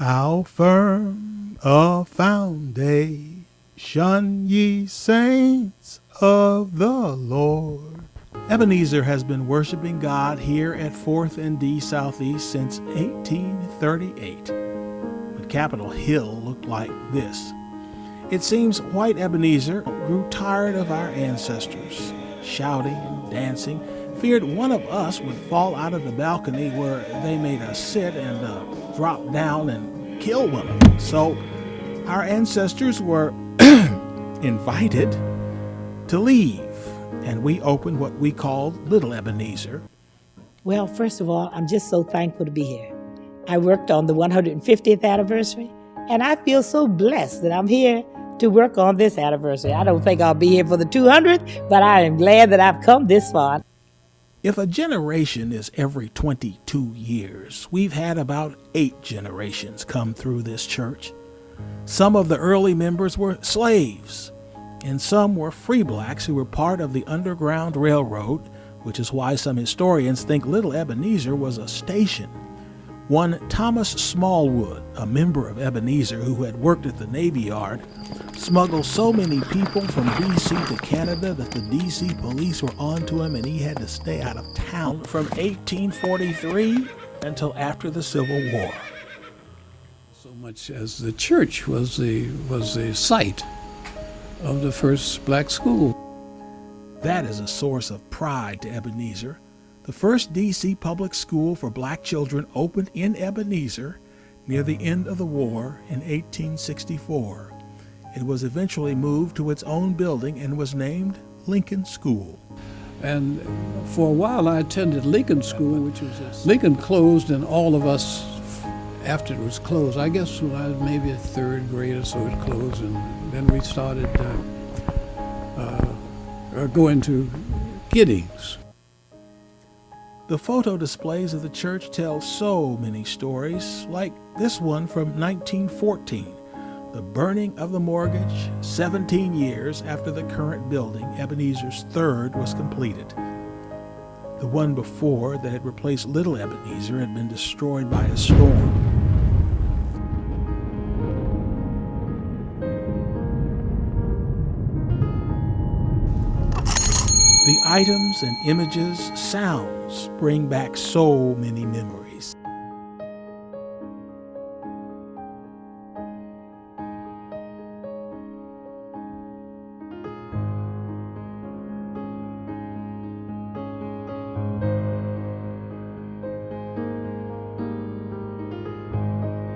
How firm a foundation, ye saints of the Lord. Ebenezer has been worshiping God here at 4th and D Southeast since 1838, when Capitol Hill looked like this. It seems white Ebenezer grew tired of our ancestors, shouting and dancing, feared one of us would fall out of the balcony where they made us sit and drop down and kill one of them. So our ancestors were invited to leave, and we opened what we called Little Ebenezer. Well, first of all, I'm just so thankful to be here. I worked on the 150th anniversary, and I feel so blessed that I'm here to work on this anniversary. I don't think I'll be here for the 200th, but I am glad that I've come this far. If a generation is every 22 years, we've had about 8 generations come through this church. Some of the early members were slaves, and some were free blacks who were part of the Underground Railroad, which is why some historians think Little Ebenezer was a station. One Thomas Smallwood, a member of Ebenezer who had worked at the Navy Yard, smuggled so many people from D.C. to Canada that the D.C. police were onto him and he had to stay out of town from 1843 until after the Civil War. So much as the church was the site of the first black school. That is a source of pride to Ebenezer. The first D.C. public school for black children opened in Ebenezer near the end of the war in 1864. It was eventually moved to its own building and was named Lincoln School. And for a while I attended Lincoln School, which was Lincoln closed, and all of us, after it was closed, I guess when I was maybe a 3rd grade or so, it closed, and then we started going to Giddings. The photo displays of the church tell so many stories, like this one from 1914, the burning of the mortgage 17 years after the current building, Ebenezer's 3rd, was completed. The one before that had replaced Little Ebenezer had been destroyed by a storm. The items and images, sounds bring back so many memories.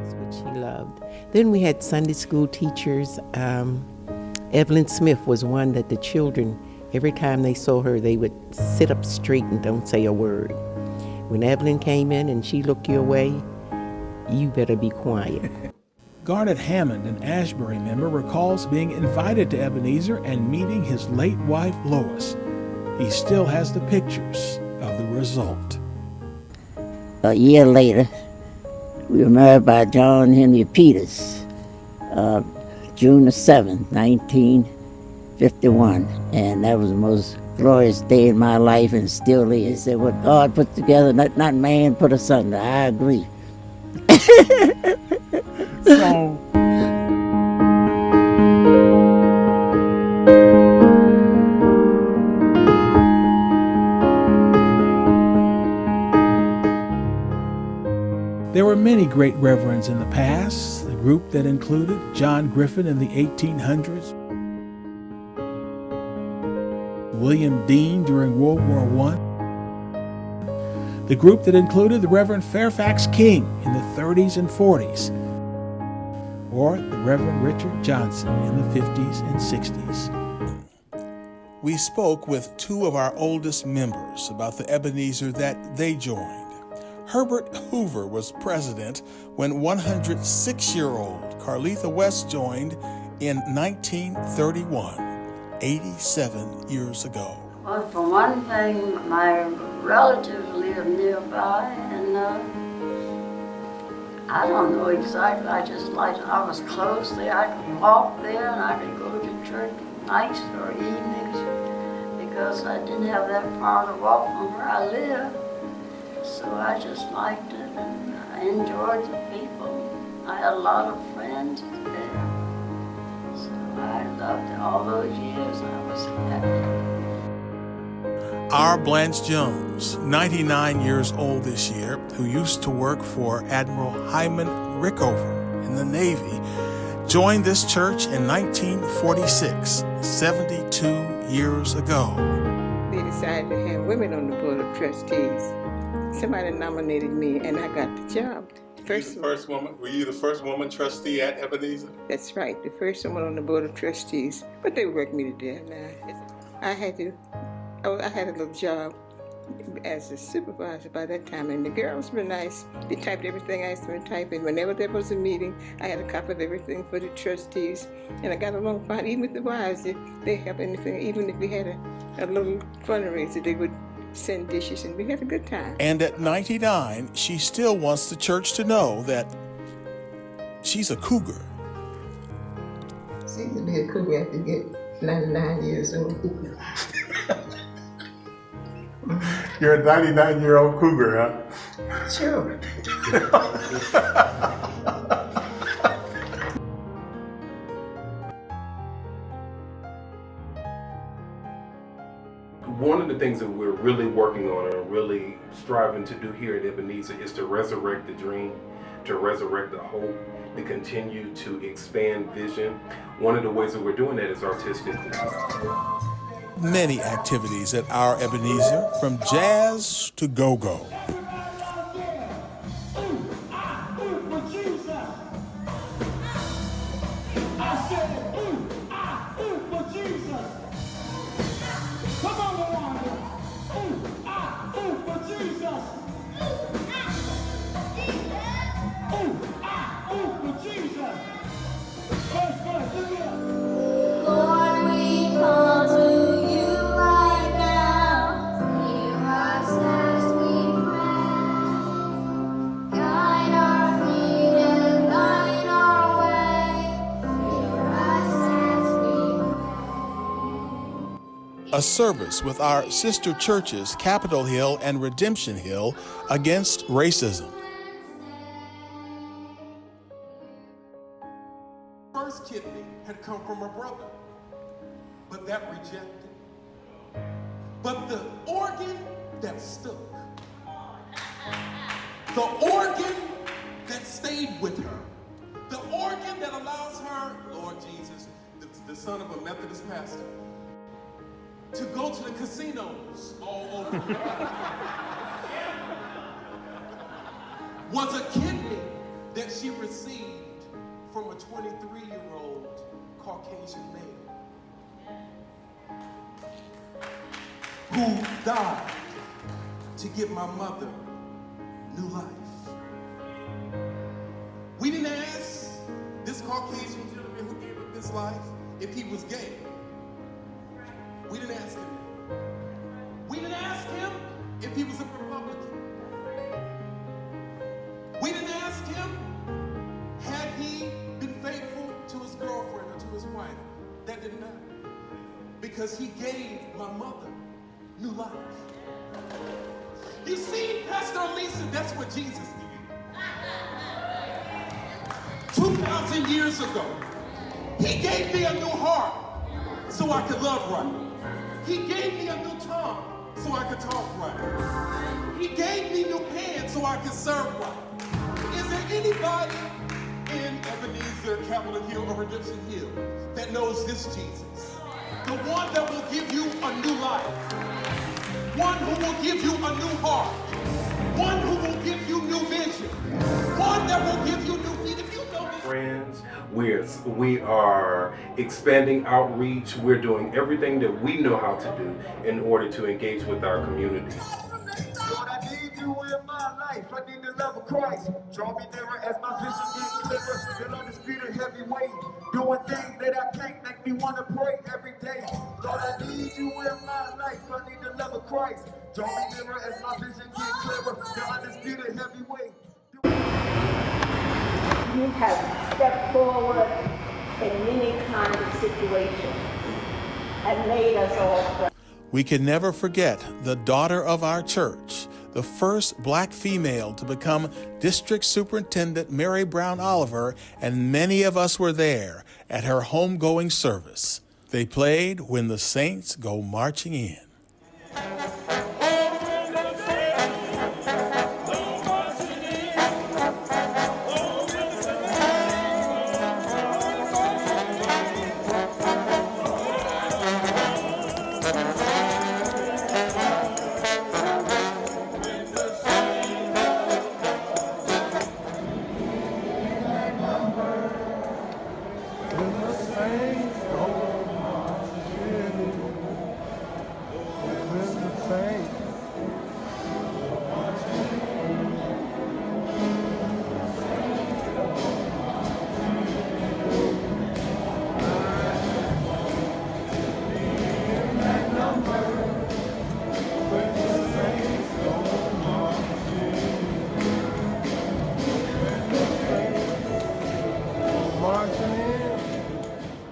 That's what she loved. Then we had Sunday school teachers. Evelyn Smith was one that the children, every time they saw her, they would sit up straight and don't say a word. When Evelyn came in and she looked your way, you better be quiet. Garnet Hammond, an Ashbury member, recalls being invited to Ebenezer and meeting his late wife, Lois. He still has the pictures of the result. A year later, we were married by John Henry Peters, June the 7th, 1951, and that was the most glorious day in my life, and still is. He said, what God put together, not man put asunder. I agree. So, there were many great reverends in the past, the group that included John Griffin in the 1800s, William Dean during World War I, the group that included the Reverend Fairfax King in the 30s and 40s, or the Reverend Richard Johnson in the 50s and 60s. We spoke with 2 of our oldest members about the Ebenezer that they joined. Herbert Hoover was president when 106-year-old Carletha West joined in 1931, 87 years ago. Well, for one thing, my relatives live nearby, and I don't know exactly. I just like I was close there. I could walk there, and I could go to church nights or evenings because I didn't have that far to walk from where I live. So I just liked it, and I enjoyed the people. I had a lot of friends there. So I loved it. All those years I was happy. Our Blanche Jones, 99 years old this year, who used to work for Admiral Hyman Rickover in the Navy, joined this church in 1946, 72 years ago. They decided to have women on the board of trustees. Somebody nominated me, and I got the job. Were you the first woman trustee at Ebenezer? That's right, the first woman on the board of trustees. But they worked me to death. Now I had a little job as a supervisor by that time, and the girls were nice. They typed everything I asked them to type, and whenever there was a meeting, I had a copy of everything for the trustees, and I got along fine, even with the wives. If they have anything, even if we had a little fundraiser, they would send dishes, and we had a good time. And at 99, she still wants the church to know that she's a cougar. Seems to be a cougar after you get 99 years old. You're a 99-year-old cougar, huh? Sure. One of the things that we're really working on and really striving to do here at Ebenezer is to resurrect the dream, to resurrect the hope, to continue to expand vision. One of the ways that we're doing that is artistically. Many activities at our Ebenezer, from jazz to go-go. A service with our sister churches, Capitol Hill and Redemption Hill, against racism. First kidney had come from her brother, but that rejected. But the organ that stuck, the organ that stayed with her, the organ that allows her, Lord Jesus, the son of a Methodist pastor, to go to the casinos all over, was a kidney that she received from a 23-year-old Caucasian male who died to give my mother new life. We didn't ask this Caucasian gentleman who gave up his life if he was gay. We didn't ask him. We didn't ask him if he was a Republican. We didn't ask him had he been faithful to his girlfriend or to his wife. That didn't matter. Because he gave my mother new life. You see, Pastor Elisa, that's what Jesus did. 2,000 years ago, he gave me a new heart so I could love right. He gave me a new tongue so I could talk right. He gave me new hands so I could serve right. Is there anybody in Ebenezer, Capitol Hill, or Redemption Hill that knows this Jesus? The one that will give you a new life. One who will give you a new heart. One who will give you new vision. One that will give you new feet. If you know this. Friends, we are expanding outreach. We're doing everything that we know how to do in order to engage with our community. Lord, I need you in my life. I need the love of Christ. Draw me nearer as my vision gets clearer. Feel undisputed heavyweight. Doing things that I can't make me want to pray every day. Lord, I need you in my life. I need the love of Christ. Draw me nearer as my vision gets clearer. Feel undisputed heavyweight. You have stepped forward in many kinds of situations and made us all. We can never forget the daughter of our church, the first black female to become District Superintendent Mary Brown Oliver, and many of us were there at her homegoing service. They played When the Saints Go Marching In.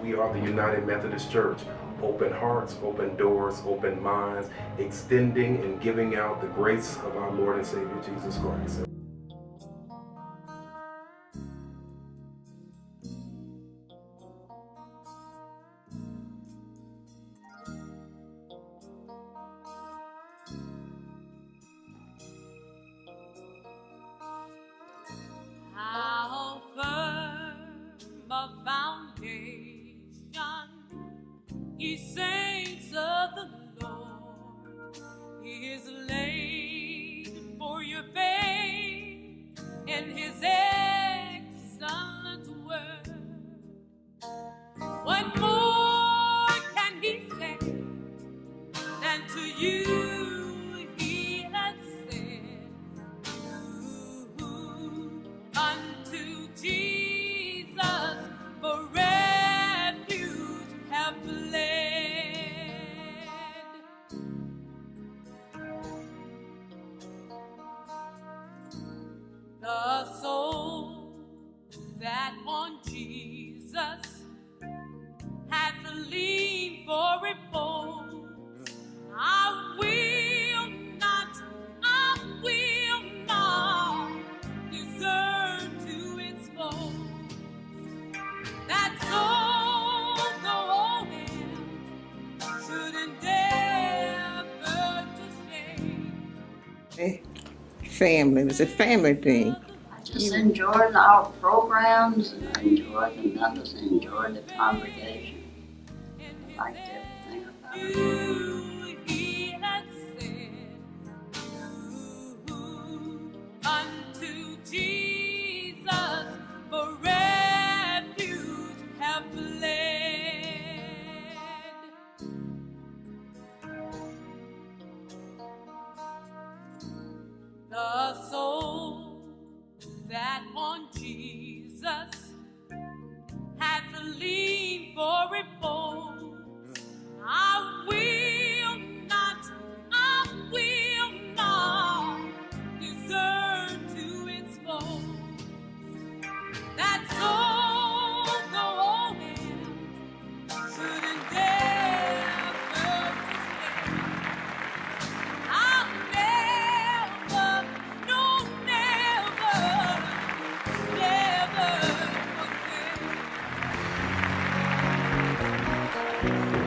We are the United Methodist Church. Open hearts, open doors, open minds, extending and giving out the grace of our Lord and Savior Jesus Christ. How firm a foundation, ye saints of the Lord, is laid for your faith in his excellent word. What more can he say than to you he has said? Unto Jesus for refuge have fled. The soul that on Jesus hath leaned for repose, I will not desert to its foes. That soul, though in should endeavor to shame. Family, it was a family thing. I just enjoyed our programs, and I enjoyed the members, and enjoyed the congregation. I liked everything about it. He had said, unto Jesus for refuge have fled. The soul that on Jesus hath leaned for repose, I will not desert to its foes. That soul, though in should endeavor to stay, I'll never forsake.